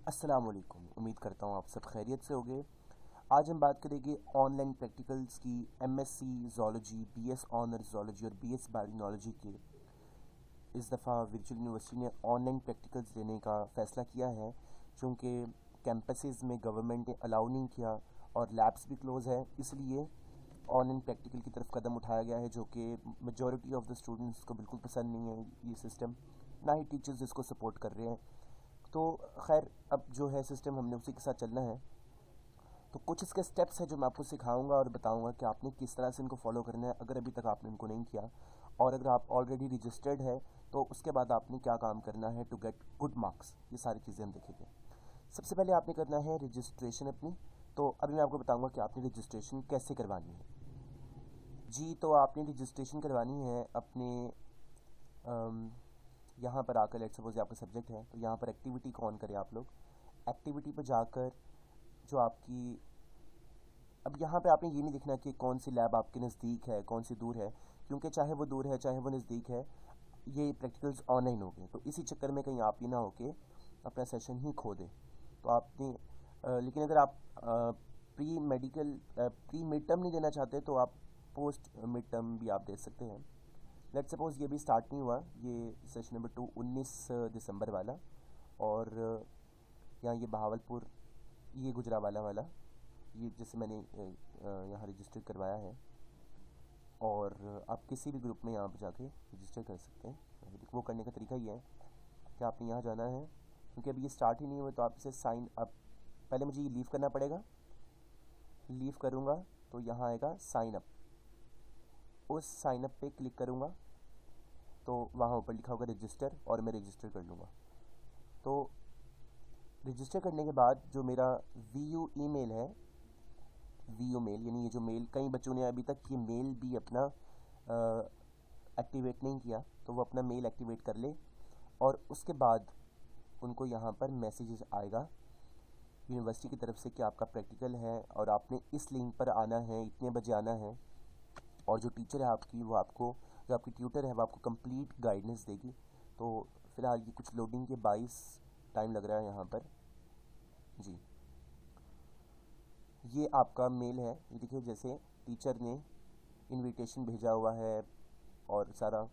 अस्सलाम वालेकुम। उम्मीद करता हूँ आप सब खैरियत से होंगे। आज हम बात करेंगे ऑनलाइन प्रैक्टिकल्स की। MSc zoology, BS honours zoology और बीएस बायोलॉजी के इस दफ़ा वर्चुअल यूनिवर्सिटी ने ऑनलाइन प्रैक्टिकल्स लेने का फ़ैसला किया है, चूँकि कैंपसेस में गवर्नमेंट ने अलाउ नहीं किया और लैब्स भी क्लोज़ है, इसलिए ऑनलाइन प्रैक्टिकल की तरफ कदम उठाया गया है, जो कि मेजॉरिटी ऑफ द स्टूडेंट्स को बिल्कुल पसंद नहीं है ये सिस्टम, ना ही टीचर्स इसको सपोर्ट कर रहे हैं। तो खैर, अब जो है सिस्टम हमने उसी के साथ चलना है। तो कुछ इसके स्टेप्स हैं जो मैं आपको सिखाऊंगा और बताऊंगा कि आपने किस तरह से इनको फॉलो करना है, अगर अभी तक आपने इनको नहीं किया। और अगर आप ऑलरेडी रजिस्टर्ड है तो उसके बाद आपने क्या काम करना है टू गेट गुड मार्क्स, ये सारी चीज़ें हम देखेंगे। सबसे पहले आपने करना है रजिस्ट्रेशन अपनी। तो अभी मैं आपको बताऊंगा कि आपने रजिस्ट्रेशन कैसे करवानी है। जी, तो आपने रजिस्ट्रेशन करवानी है अपने यहाँ पर आकर। लेट सपोज आपका सब्जेक्ट है तो यहाँ पर एक्टिविटी को ऑन करें आप लोग। एक्टिविटी पर जाकर जो आपकी, अब यहाँ पे आपने ये नहीं देखना कि कौन सी लैब आपके नज़दीक है कौन सी दूर है, क्योंकि चाहे वो दूर है चाहे वो नज़दीक है, ये प्रैक्टिकल्स ऑनलाइन हो गए। तो इसी चक्कर में कहीं आप ही ना हो के अपना सेशन ही खो दें। तो आपने लेकिन अगर आप प्री मिड टर्म नहीं देना चाहते तो आप पोस्ट मिड टर्म भी आप दे सकते हैं। लेट सपोज ये भी स्टार्ट नहीं हुआ, ये सेशन नंबर 2 19 दिसंबर वाला, और यहाँ ये बहावलपुर, ये गुजरावाला वाला, ये जैसे मैंने यहाँ रजिस्टर करवाया है। और आप किसी भी ग्रुप में यहाँ पर जाके रजिस्टर कर सकते हैं। वो करने का तरीका ये है कि आपने यहाँ जाना है, क्योंकि अभी ये स्टार्ट ही नहीं हुआ, तो आप इसे साइन अप, पहले मुझे ये लीव करना पड़ेगा। लीव करूँगा तो यहाँ आएगा साइन अप, उस साइन अप पे क्लिक करूँगा तो वहाँ ऊपर लिखा होगा रजिस्टर, और मैं रजिस्टर कर लूँगा। तो रजिस्टर करने के बाद जो मेरा वीयू ईमेल है, वीओ मेल यानी ये जो मेल, कई बच्चों ने अभी तक ये मेल भी अपना एक्टिवेट नहीं किया, तो वो अपना मेल एक्टिवेट कर ले। और उसके बाद उनको यहाँ पर मैसेजेस आएगा यूनिवर्सिटी की तरफ से कि आपका प्रैक्टिकल है और आपने इस लिंक पर आना है, इतने बजे आना है। और जो टीचर है आपकी, वो आपको, जो आपकी ट्यूटर है वो आपको कंप्लीट गाइडेंस देगी। तो फ़िलहाल ये कुछ लोडिंग के 22 टाइम लग रहा है यहाँ पर। जी, ये आपका मेल है, ये देखिए, जैसे टीचर ने इनविटेशन भेजा हुआ है और सारा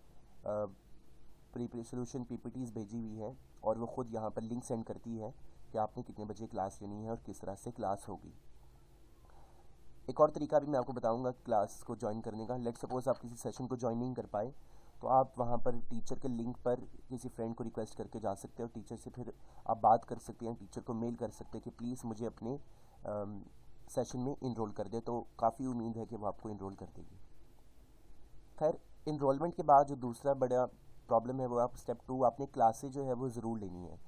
प्री सोल्यूशन पीपीटीज भेजी हुई है, और वो ख़ुद यहाँ पर लिंक सेंड करती है कि आपने कितने बजे क्लास लेनी है और किस तरह से क्लास होगी। एक और तरीका भी मैं आपको बताऊंगा क्लास को ज्वाइन करने का। लेट सपोज आप किसी सेशन को ज्वाइन नहीं कर पाए, तो आप वहाँ पर टीचर के लिंक पर किसी फ्रेंड को रिक्वेस्ट करके जा सकते हो। टीचर से फिर आप बात कर सकते हैं, टीचर को मेल कर सकते हैं कि प्लीज़ मुझे अपने सेशन में इनरोल कर दे, तो काफ़ी उम्मीद है कि वो आपको इनरोल कर देगी। खैर, इनरोलमेंट के बाद जो दूसरा बड़ा प्रॉब्लम है वो आप स्टेप 2, आपने क्लासेज जो है वो ज़रूर लेनी है।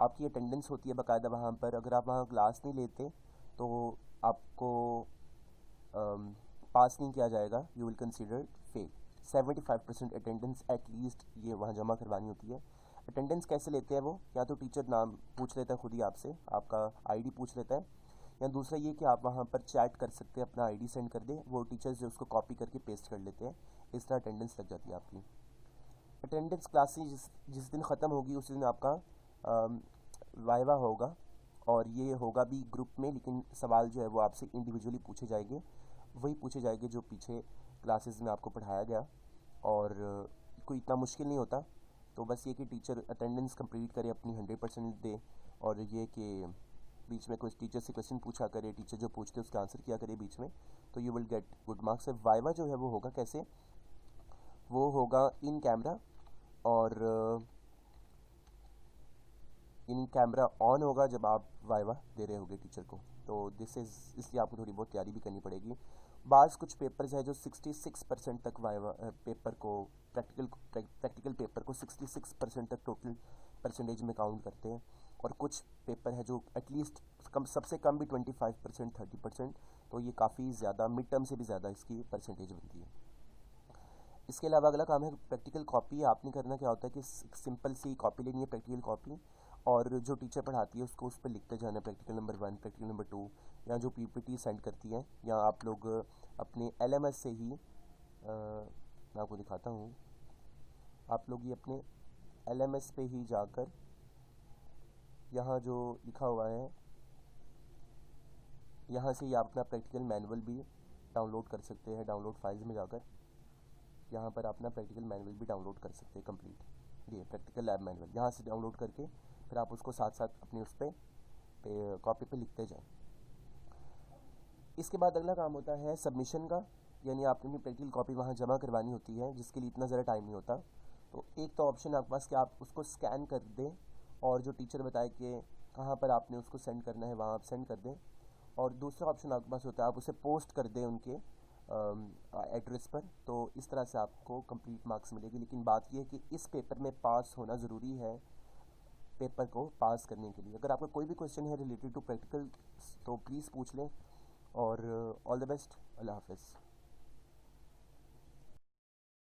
आपकी अटेंडेंस होती है बाकायदा वहाँ पर, अगर आप वहाँ क्लास नहीं लेते तो आपको पास नहीं किया जाएगा, you will consider fail. 75% attendance at least ये वहाँ जमा करवानी होती है। अटेंडेंस कैसे लेते हैं वो, या तो टीचर नाम पूछ लेता है खुद ही आपसे, आपका आईडी पूछ लेता है, या दूसरा ये कि आप वहाँ पर चैट कर सकते हैं, अपना आईडी सेंड कर दे, वो टीचर्स जो उसको कॉपी करके पेस्ट कर लेते हैं। इस तरह अटेंडेंस लग जाती है आपकी। अटेंडेंस क्लासेस जिस दिन ख़त्म होगी उस दिन आपका वाइवा होगा, और ये होगा भी ग्रुप में, लेकिन सवाल जो है वो आपसे इंडिविजुअली पूछे जाएंगे, वही पूछे जाएंगे जो पीछे क्लासेस में आपको पढ़ाया गया। और कोई इतना मुश्किल नहीं होता। तो बस ये कि टीचर अटेंडेंस कंप्लीट करे अपनी 100% दे, और ये कि बीच में कोई टीचर से क्वेश्चन पूछा करे, टीचर जो पूछते उसका आंसर किया करे बीच में, तो you will get good marks. Viva जो है वो होगा कैसे, वो होगा इन कैमरा, और इन कैमरा ऑन होगा जब आप वाइवा दे रहे होगे टीचर को। तो दिस इज़, इसलिए आपको थोड़ी बहुत तैयारी भी करनी पड़ेगी। बाज़ कुछ पेपर्स है जो 66% तक वाइवा पेपर को, प्रैक्टिकल पेपर को 66% तक टोटल परसेंटेज में काउंट करते हैं, और कुछ पेपर है जो एटलीस्ट कम, सबसे कम भी 25% 30%। तो ये काफ़ी ज़्यादा, मिड टर्म से भी ज़्यादा इसकी परसेंटेज बनती है। इसके अलावा अगला काम है प्रैक्टिकल कॉपी। आपने करना क्या होता है कि सिंपल सी कॉपी लेनी है, प्रैक्टिकल कॉपी, और जो टीचर पढ़ाती है उसको उस पर लिखते जाना है, प्रैक्टिकल नंबर 1, प्रैक्टिकल नंबर 2, या जो पीपीटी सेंड करती है, या आप लोग अपने एलएमएस से ही मैं आपको दिखाता हूँ, आप लोग ये अपने एलएमएस पे ही जाकर यहाँ जो लिखा हुआ है, यहाँ से ये आप अपना प्रैक्टिकल मैनुअल भी डाउनलोड कर सकते हैं। डाउनलोड फाइल्स में जाकर यहाँ पर अपना प्रैक्टिकल मैनुअल भी डाउनलोड कर सकते हैं कंप्लीट। ये प्रैक्टिकल लैब मैनुअल यहाँ से डाउनलोड करके फिर आप उसको साथ साथ अपने उस पर कॉपी पे लिखते जाएं। इसके बाद अगला काम होता है सबमिशन का, यानी आपने अपनी प्रैक्टिकल कॉपी वहाँ जमा करवानी होती है, जिसके लिए इतना ज़्यादा टाइम नहीं होता। तो एक तो ऑप्शन आपके पास कि आप उसको स्कैन कर दें और जो टीचर बताए कि कहाँ पर आपने उसको सेंड करना है वहाँ आप सेंड कर दें, और दूसरा ऑप्शन आपके पास होता है आप उसे पोस्ट कर दें उनके एड्रेस पर। तो इस तरह से आपको कंप्लीट मार्क्स मिलेगी। लेकिन बात यह है कि इस पेपर में पास होना ज़रूरी है पेपर को पास करने के लिए। अगर आपका कोई भी क्वेश्चन है रिलेटेड टू प्रैक्टिकल तो प्लीज़ पूछ लें, और ऑल द बेस्ट। अल्लाह हाफ़िज़।